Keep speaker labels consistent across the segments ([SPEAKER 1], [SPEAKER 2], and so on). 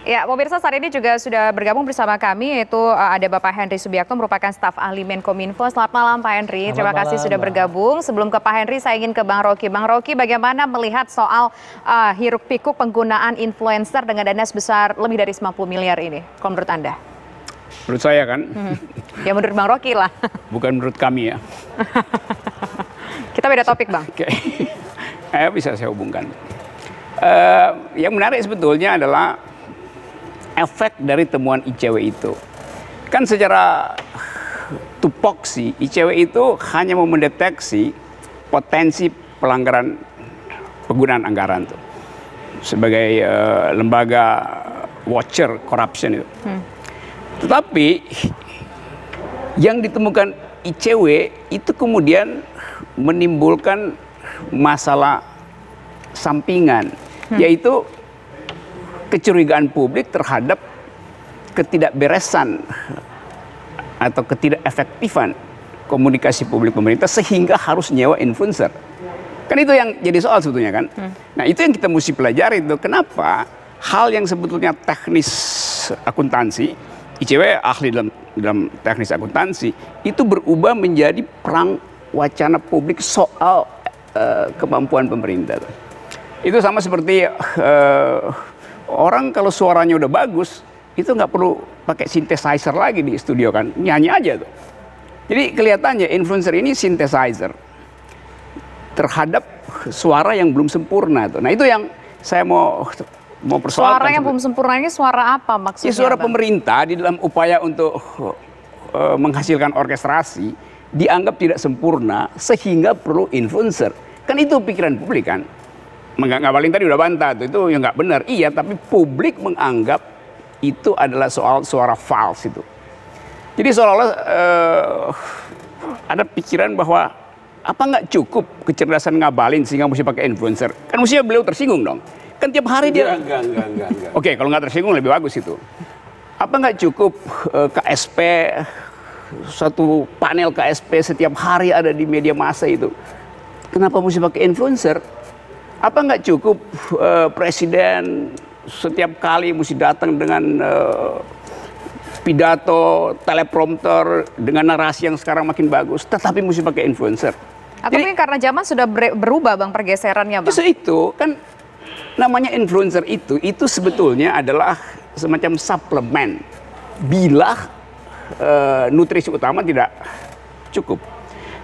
[SPEAKER 1] Ya, pemirsa saat ini juga sudah bergabung bersama kami yaitu ada Bapak Henry Subiakto merupakan staf ahli Menkominfo. Selamat malam Pak Henry, terima kasih sudah bergabung. Sebelum ke Pak Henry saya ingin ke Bang Rocky. Bang Rocky, bagaimana melihat soal hiruk pikuk penggunaan influencer dengan dana sebesar lebih dari 90 miliar ini? Kalau menurut Anda?
[SPEAKER 2] Menurut saya kan?
[SPEAKER 1] Ya menurut Bang Rocky lah.
[SPEAKER 2] Bukan menurut kami ya.
[SPEAKER 1] Kita beda topik Bang.
[SPEAKER 2] Oke. Bisa saya hubungkan. Yang menarik sebetulnya adalah efek dari temuan ICW itu. Kan secara tupoksi, ICW itu hanya mau mendeteksi potensi pelanggaran penggunaan anggaran tuh. Sebagai lembaga watcher corruption itu. Tetapi yang ditemukan ICW itu kemudian menimbulkan masalah sampingan, yaitu kecurigaan publik terhadap ketidakberesan atau ketidakefektifan komunikasi publik pemerintah sehingga harus nyewa influencer. Kan itu yang jadi soal sebetulnya kan. Nah itu yang kita mesti pelajari itu. Kenapa hal yang sebetulnya teknis akuntansi, ICW ahli dalam teknis akuntansi, itu berubah menjadi perang wacana publik soal kemampuan pemerintah. Itu sama seperti orang kalau suaranya udah bagus, itu nggak perlu pakai synthesizer lagi di studio kan, nyanyi aja tuh. Jadi kelihatannya influencer ini synthesizer terhadap suara yang belum sempurna tuh. Nah itu yang saya mau persoalkan.
[SPEAKER 1] Suara yang belum sempurna ini suara apa maksudnya?
[SPEAKER 2] Ya, suara pemerintah di dalam upaya untuk menghasilkan orkestrasi dianggap tidak sempurna sehingga perlu influencer. Kan itu pikiran publik kan. Ngabalin tadi udah bantah tuh, itu yang nggak benar. Iya, tapi publik menganggap itu adalah soal suara false itu. Jadi seolah-olah ada pikiran bahwa apa nggak cukup kecerdasan Ngabalin sehingga mesti pakai influencer. Kan mestinya beliau tersinggung dong. Kan tiap hari dia. Enggak. Oke, kalau nggak tersinggung lebih bagus itu. Apa nggak cukup KSP, satu panel KSP setiap hari ada di media massa itu. Kenapa mesti pakai influencer? Apa nggak cukup presiden setiap kali mesti datang dengan pidato, teleprompter, dengan narasi yang sekarang makin bagus, tetapi mesti pakai influencer?
[SPEAKER 1] Atau mungkin karena zaman sudah berubah Bang pergeserannya Bang?
[SPEAKER 2] Itu kan namanya influencer itu sebetulnya adalah semacam suplemen bila nutrisi utama tidak cukup.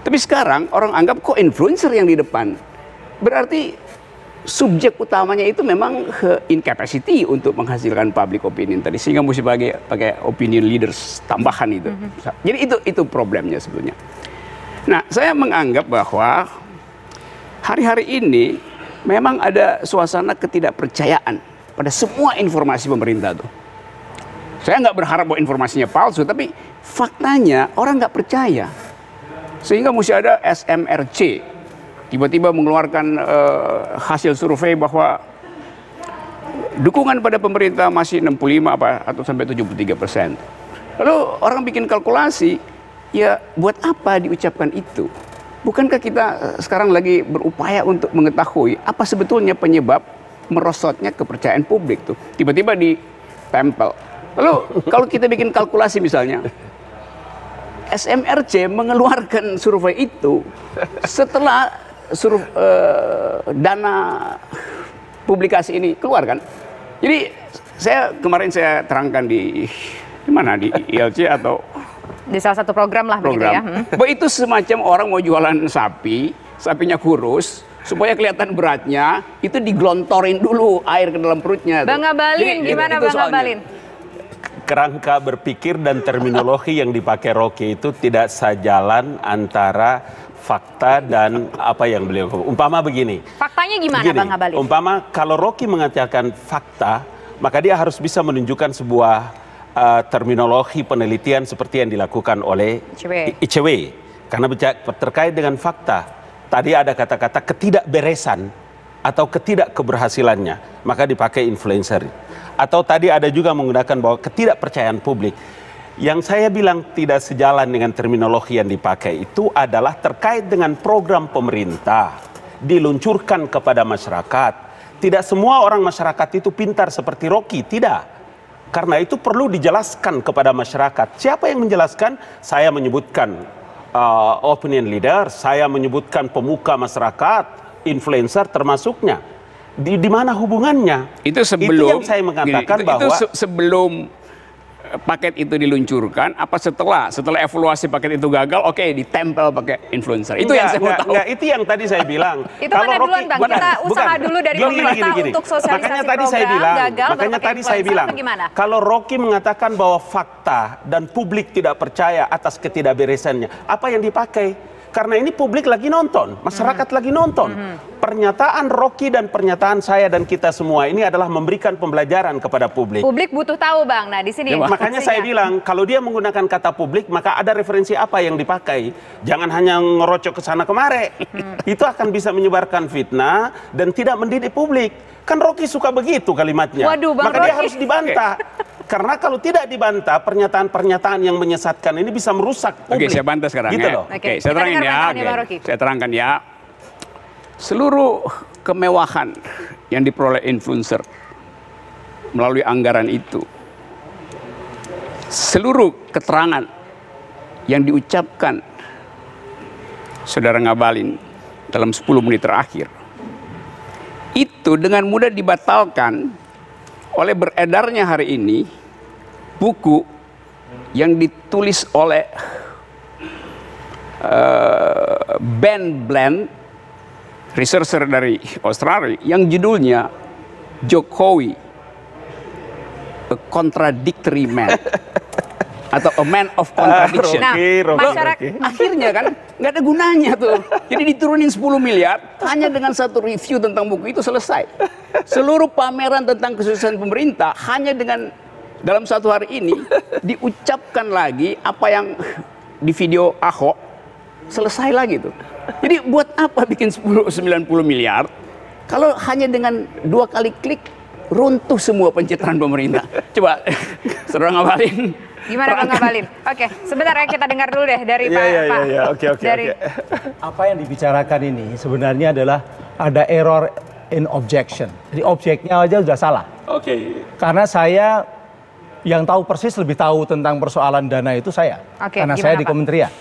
[SPEAKER 2] Tapi sekarang orang anggap kok influencer yang di depan. Berarti subjek utamanya itu memang incapacity untuk menghasilkan public opinion tadi, sehingga mesti pakai opinion leaders tambahan itu. Jadi itu problemnya sebetulnya. Nah, saya menganggap bahwa hari-hari ini memang ada suasana ketidakpercayaan pada semua informasi pemerintah tuh. Saya nggak berharap bahwa informasinya palsu, tapi faktanya orang nggak percaya, sehingga mesti ada SMRC tiba-tiba mengeluarkan hasil survei bahwa dukungan pada pemerintah masih 65 atau sampai 73%. Lalu orang bikin kalkulasi, ya buat apa diucapkan itu? Bukankah kita sekarang lagi berupaya untuk mengetahui apa sebetulnya penyebab merosotnya kepercayaan publik tuh? Tiba-tiba ditempel. Lalu kalau kita bikin kalkulasi misalnya, SMRC mengeluarkan survei itu setelah dana publikasi ini keluar kan. Jadi kemarin saya terangkan di mana, di ILC atau
[SPEAKER 1] di salah satu program lah begitu ya.
[SPEAKER 2] Bahwa itu semacam orang mau jualan sapi, sapinya kurus, supaya kelihatan beratnya, itu digelontorin dulu air ke dalam perutnya.
[SPEAKER 1] Bang Ngabalin, gimana Bang Ngabalin?
[SPEAKER 3] Kerangka berpikir dan terminologi yang dipakai Rocky itu tidak sejalan antara fakta dan apa yang beliau umpama begini.
[SPEAKER 1] Faktanya gimana Bang Ngabalin?
[SPEAKER 3] Umpama kalau Rocky mengatakan fakta, maka dia harus bisa menunjukkan sebuah terminologi penelitian seperti yang dilakukan oleh ICW. Karena terkait dengan fakta, tadi ada kata-kata ketidakberesan atau ketidakkeberhasilannya, maka dipakai influencer. Atau tadi ada juga menggunakan bahwa ketidakpercayaan publik. Yang saya bilang tidak sejalan dengan terminologi yang dipakai itu adalah terkait dengan program pemerintah diluncurkan kepada masyarakat. Tidak semua orang masyarakat itu pintar seperti Rocky, tidak. Karena itu perlu dijelaskan kepada masyarakat. Siapa yang menjelaskan? Saya menyebutkan opinion leader, saya menyebutkan pemuka masyarakat, influencer termasuknya. Di mana hubungannya?
[SPEAKER 2] Itu sebelum
[SPEAKER 3] itu yang saya mengatakan bahwa
[SPEAKER 2] sebelum paket itu diluncurkan, apa setelah evaluasi paket itu gagal, oke, ditempel pakai influencer. Itu yang saya mau tahu.
[SPEAKER 3] Itu yang tadi saya bilang.
[SPEAKER 1] Itu mana duluan Bang, kita usaha dulu dari pemerintah untuk sosialisasi
[SPEAKER 3] makanya tadi
[SPEAKER 1] program
[SPEAKER 3] saya bilang,
[SPEAKER 1] gagal,
[SPEAKER 3] makanya tadi saya bilang, kalau Rocky mengatakan bahwa fakta dan publik tidak percaya atas ketidakberesannya, apa yang dipakai? Karena ini publik lagi nonton, masyarakat lagi nonton. Pernyataan Rocky dan pernyataan saya dan kita semua ini adalah memberikan pembelajaran kepada publik.
[SPEAKER 1] Publik butuh tahu Bang. Nah di sini.
[SPEAKER 3] Makanya saya bilang kalau dia menggunakan kata publik maka ada referensi apa yang dipakai. Jangan hanya ngerocok ke sana kemari. Itu akan bisa menyebarkan fitnah dan tidak mendidik publik. Kan Rocky suka begitu kalimatnya.
[SPEAKER 1] Waduh, Bang
[SPEAKER 3] maka
[SPEAKER 1] Rocky.
[SPEAKER 3] dia harus dibantah. Karena kalau tidak dibantah, pernyataan-pernyataan yang menyesatkan ini bisa merusak publik.
[SPEAKER 2] Oke, saya bantah sekarang
[SPEAKER 3] gitu loh.
[SPEAKER 2] Oke, saya terangin ya. Saya terangkan ya. Seluruh kemewahan yang diperoleh influencer melalui anggaran itu, seluruh keterangan yang diucapkan Saudara Ngabalin dalam 10 menit terakhir, itu dengan mudah dibatalkan oleh beredarnya hari ini buku yang ditulis oleh Ben Bland, researcher dari Australia, yang judulnya Jokowi, A Contradictory Man atau A Man of Contradiction.
[SPEAKER 1] Nah, masyarakat
[SPEAKER 2] akhirnya kan nggak ada gunanya tuh. Jadi diturunin 10 miliar hanya dengan satu review tentang buku itu selesai. Seluruh pameran tentang kesuksesan pemerintah hanya dengan dalam satu hari ini diucapkan lagi apa yang di video Ahok, selesai lagi tuh. Jadi buat apa bikin 90 miliar kalau hanya dengan 2 kali klik runtuh semua pencitraan pemerintah. Coba Saudara Ngabalin.
[SPEAKER 1] Gimana Bang Ngabalin? Oke, sebentar ya kita dengar dulu deh dari Pak.
[SPEAKER 3] Oke.
[SPEAKER 4] Apa yang dibicarakan ini sebenarnya adalah ada error in objection. Jadi objeknya aja sudah salah.
[SPEAKER 3] Oke.
[SPEAKER 4] Karena saya yang tahu persis lebih tahu tentang persoalan dana itu saya. Karena saya di kementerian.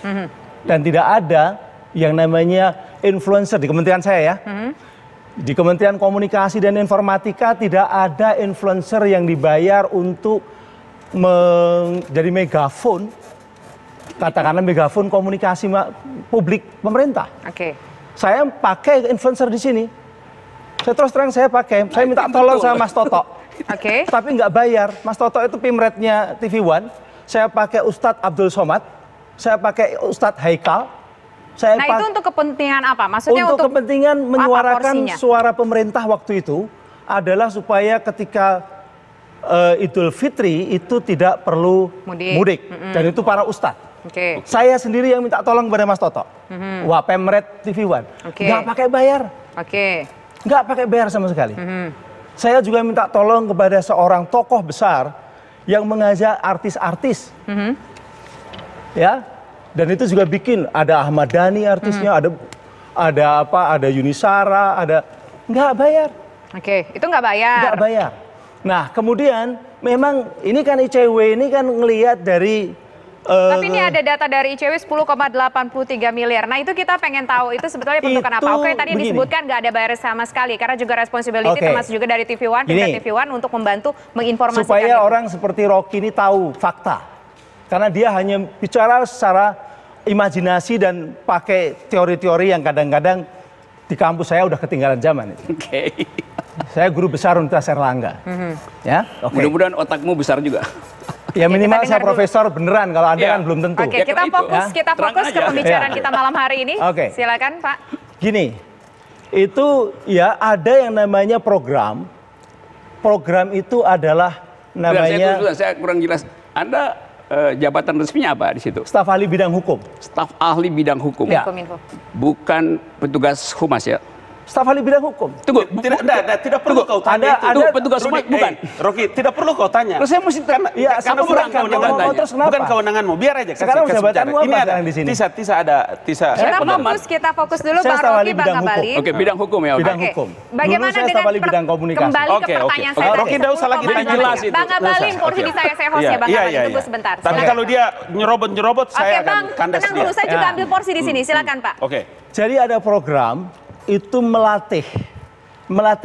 [SPEAKER 4] Dan tidak ada yang namanya influencer di kementerian saya ya. Di Kementerian Komunikasi dan Informatika tidak ada influencer yang dibayar untuk menjadi megafon, katakanlah megafon komunikasi publik pemerintah.
[SPEAKER 1] Oke.
[SPEAKER 4] Saya pakai influencer di sini. Saya terus terang saya pakai. Saya minta tolong sama Mas Toto.
[SPEAKER 1] Oke.
[SPEAKER 4] Tapi nggak bayar. Mas Toto itu pimretnya TV One. Saya pakai Ustadz Abdul Somad. Saya pakai Ustadz Haikal.
[SPEAKER 1] Nah itu untuk kepentingan apa? Maksudnya
[SPEAKER 4] untuk kepentingan menyuarakan
[SPEAKER 1] porsinya?
[SPEAKER 4] Suara pemerintah waktu itu adalah supaya ketika Idul Fitri itu tidak perlu mudik. Dan itu para ustadz. Saya sendiri yang minta tolong kepada Mas Toto. Wah, Pemret TV One. Nggak pakai bayar. Nggak pakai bayar sama sekali. Saya juga minta tolong kepada seorang tokoh besar yang mengajak artis-artis. Ya. Dan itu juga bikin ada Ahmad Dhani artisnya, ada Yunisara, nggak bayar.
[SPEAKER 1] Itu nggak bayar.
[SPEAKER 4] Nggak bayar. Nah kemudian memang ini kan ICW ini kan ngelihat dari.
[SPEAKER 1] Tapi ini ada data dari ICW 10,83 miliar. Nah itu kita pengen tahu itu sebetulnya bentukan apa? Oke tadi disebutkan nggak ada bayar sama sekali karena juga responsibility termasuk juga dari TV One, TV One untuk membantu menginformasikan.
[SPEAKER 4] Supaya orang seperti Rocky ini tahu fakta. Karena dia hanya bicara secara imajinasi dan pakai teori-teori yang kadang-kadang di kampus saya udah ketinggalan zaman. Saya guru besar Universitas Erlangga. Ya,
[SPEAKER 2] mudah-mudahan otakmu besar juga.
[SPEAKER 4] Ya minimal saya profesor beneran, kalau Anda kan belum tentu.
[SPEAKER 1] Oke, kita fokus ke pembicaraan kita malam hari ini. Silakan Pak.
[SPEAKER 4] Gini, itu ya ada yang namanya program. Program itu adalah namanya.
[SPEAKER 2] Saya kurang jelas. Anda jabatan resminya apa di situ?
[SPEAKER 4] Staf ahli bidang hukum.
[SPEAKER 2] Staf ahli bidang hukum.
[SPEAKER 4] Ya.
[SPEAKER 2] Bukan petugas humas ya?
[SPEAKER 4] Staf ahli bidang hukum.
[SPEAKER 2] Tunggu,
[SPEAKER 3] tidak perlu kau tanya itu.
[SPEAKER 2] Petugas bukan.
[SPEAKER 3] Rocky, tidak perlu kau tanya.
[SPEAKER 2] Saya mesti tanya.
[SPEAKER 3] Karena bukan kewenanganmu. Biar aja.
[SPEAKER 4] Sekarang jabatanmu apa sekarang di sini?
[SPEAKER 3] Tisa.
[SPEAKER 1] Kita fokus dulu Bang Rocky, Bang Ngabalin.
[SPEAKER 2] Oke, bidang hukum ya.
[SPEAKER 4] Bidang hukum.
[SPEAKER 1] Bagaimana dengan
[SPEAKER 4] bidang komunikasi?
[SPEAKER 1] Kembali ke pertanyaan saya tadi.
[SPEAKER 3] Rocky, tidak usah lagi tanya.
[SPEAKER 2] Jelas itu.
[SPEAKER 1] Bang Ngabalin, porsi di saya hostnya Bang Ngabalin. Tunggu sebentar.
[SPEAKER 3] Tapi kalau dia nyerobot, saya akan kandas dia.
[SPEAKER 1] Tenang dulu, saya juga ambil porsi di sini. Silakan Pak.
[SPEAKER 3] Oke.
[SPEAKER 4] Jadi ada program itu melatih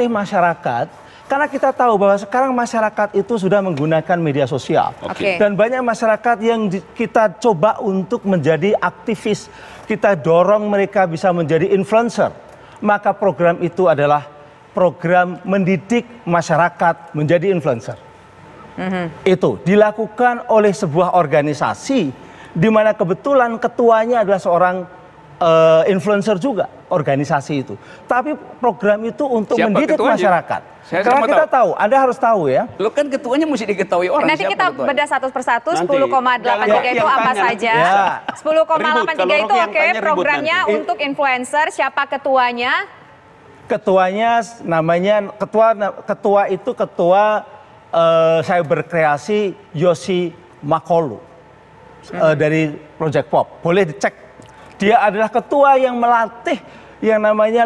[SPEAKER 4] masyarakat, karena kita tahu bahwa sekarang masyarakat itu sudah menggunakan media sosial. Dan banyak masyarakat yang kita coba untuk menjadi aktivis, kita dorong mereka bisa menjadi influencer. Maka program itu adalah program mendidik masyarakat menjadi influencer. Itu dilakukan oleh sebuah organisasi di mana kebetulan ketuanya adalah seorang influencer juga, organisasi itu. Tapi program itu untuk mendidik masyarakat. Karena kita tahu, Anda harus tahu ya.
[SPEAKER 2] Lo kan ketuanya mesti diketahui orang.
[SPEAKER 1] Nanti kita bedah satu persatu. 10,83 itu apa saja? 10,83 itu oke. Programnya untuk influencer. Siapa ketuanya?
[SPEAKER 4] Ketuanya namanya ketua itu ketua cyber kreasi Yosi Makolu dari Project Pop. Boleh dicek. Dia adalah ketua yang melatih yang namanya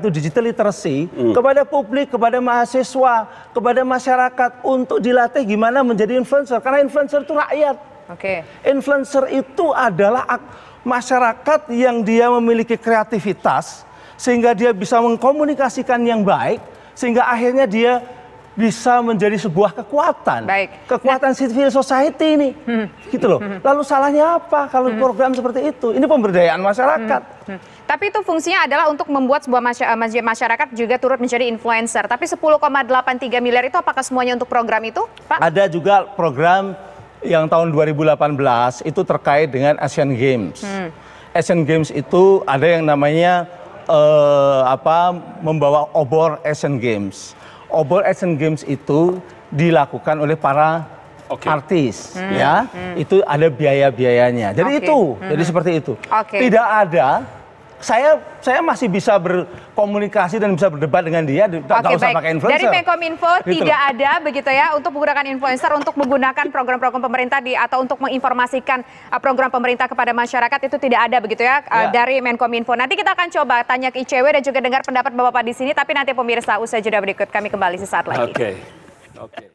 [SPEAKER 4] digital literacy kepada publik, kepada mahasiswa, kepada masyarakat untuk dilatih gimana menjadi influencer. Karena influencer itu rakyat. Influencer itu adalah masyarakat yang dia memiliki kreativitas sehingga dia bisa mengkomunikasikan yang baik sehingga akhirnya dia bisa menjadi sebuah kekuatan. Kekuatan civil society ini. Gitu loh. Lalu salahnya apa kalau program seperti itu? Ini pemberdayaan masyarakat.
[SPEAKER 1] Tapi itu fungsinya adalah untuk membuat sebuah masyarakat juga turut menjadi influencer. Tapi 10,83 miliar itu apakah semuanya untuk program itu, Pak?
[SPEAKER 4] Ada juga program yang tahun 2018 itu terkait dengan Asian Games. Asian Games itu ada yang namanya membawa obor Asian Games. Obor Asian Games itu dilakukan oleh para artis, ya. Itu ada biaya-biayanya. Jadi jadi seperti itu. Tidak ada. Saya masih bisa berkomunikasi dan bisa berdebat dengan dia. Nggak usah pakai influencer.
[SPEAKER 1] Dari Menkominfo tidak ada begitu ya untuk menggunakan influencer untuk menggunakan program-program pemerintah atau untuk menginformasikan program pemerintah kepada masyarakat itu tidak ada begitu ya dari Menkominfo. Nanti kita akan coba tanya ke ICW dan juga dengar pendapat Bapak di sini. Tapi nanti pemirsa usai jeda berikut kami kembali sesaat lagi.
[SPEAKER 3] Oke.